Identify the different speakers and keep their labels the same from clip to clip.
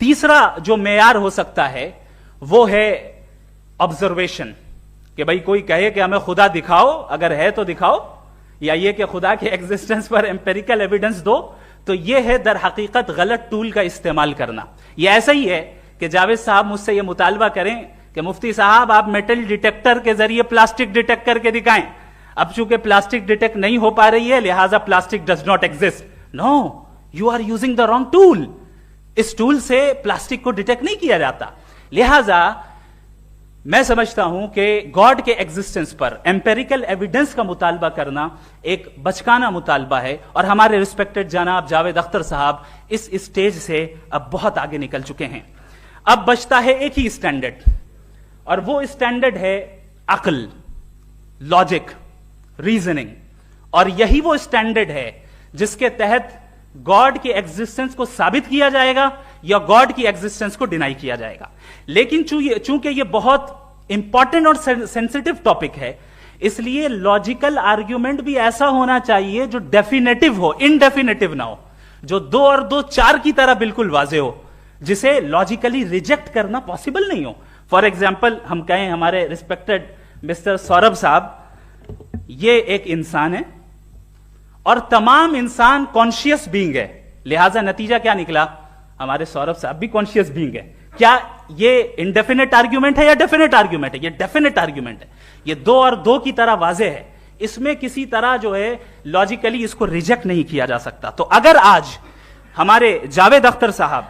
Speaker 1: تیسرا جو معیار ہو سکتا ہے وہ ہے آبزرویشن، کہ بھائی کوئی کہے کہ ہمیں خدا دکھاؤ، اگر ہے تو دکھاؤ، یا یہ کہ خدا کے ایگزسٹنس پر امپیریکل ایویڈنس دو، تو یہ ہے در حقیقت غلط ٹول کا استعمال کرنا. یہ ایسا ہی ہے کہ جاوید صاحب مجھ سے یہ مطالبہ کریں کہ مفتی صاحب آپ میٹل ڈیٹیکٹر کے ذریعے پلاسٹک ڈیٹیکٹ کر کے دکھائیں. اب چونکہ پلاسٹک ڈیٹیکٹ نہیں ہو پا رہی ہے لہٰذا plastic does not exist. No, you are using the wrong tool. اس ٹول سے پلاسٹک کو ڈیٹیکٹ نہیں کیا جاتا. لہٰذا میں سمجھتا ہوں کہ گاڈ کے ایگزسٹنس پر امپیریکل ایویڈنس کا مطالبہ کرنا ایک بچکانہ مطالبہ ہے، اور ہمارے ریسپیکٹڈ جناب جاوید اختر صاحب اس اسٹیج سے اب بہت آگے نکل چکے ہیں. اب بچتا ہے ایک ہی اسٹینڈرڈ، اور وہ اسٹینڈرڈ ہے عقل، لاجک، ریزننگ. اور یہی وہ اسٹینڈرڈ ہے جس کے تحت گاڈ کی ایگزسٹنس کو ثابت کیا جائے گا یا گاڈ کی ایگزسٹنس کو ڈینائی کیا جائے گا. لیکن چونکہ یہ بہت امپورٹنٹ اور سینسٹیو ٹاپک ہے، اس لیے لاجیکل آرگیومنٹ بھی ایسا ہونا چاہیے جو ڈیفینیٹو ہو، انڈیفینیٹو نہ ہو، جو 2 اور 2 4 کی طرح بالکل واضح ہو، جسے لاجیکلی ریجیکٹ کرنا پاسبل نہیں ہو. فار ایگزامپل ہم کہیں ہمارے ریسپیکٹڈ مسٹر سوربھ صاحب یہ ایک انسان ہے اور تمام انسان کانشیس بینگ ہے، لہذا نتیجہ کیا نکلا؟ ہمارے سوربھ صاحب بھی کانشیس بینگ ہے. کیا یہ انڈیفینٹ آرگیومنٹ ہے یا ڈیفینٹ آرگیومنٹ ہے؟ یہ ڈیفینٹ آرگیومنٹ ہے. یہ 2 اور 2 کی طرح واضح ہے، اس میں کسی طرح جو ہے لاجیکلی اس کو ریجیکٹ نہیں کیا جا سکتا. تو اگر آج ہمارے جاوید اختر صاحب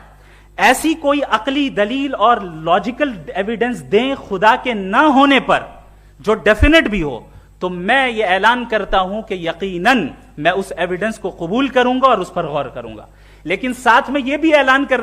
Speaker 1: ایسی کوئی عقلی دلیل اور لاجیکل ایویڈنس دیں خدا کے نہ ہونے پر جو ڈیفینٹ بھی ہو، تو میں یہ اعلان کرتا ہوں کہ یقیناً میں اس ایویڈنس کو قبول کروں گا اور اس پر غور کروں گا. لیکن ساتھ میں یہ بھی اعلان کر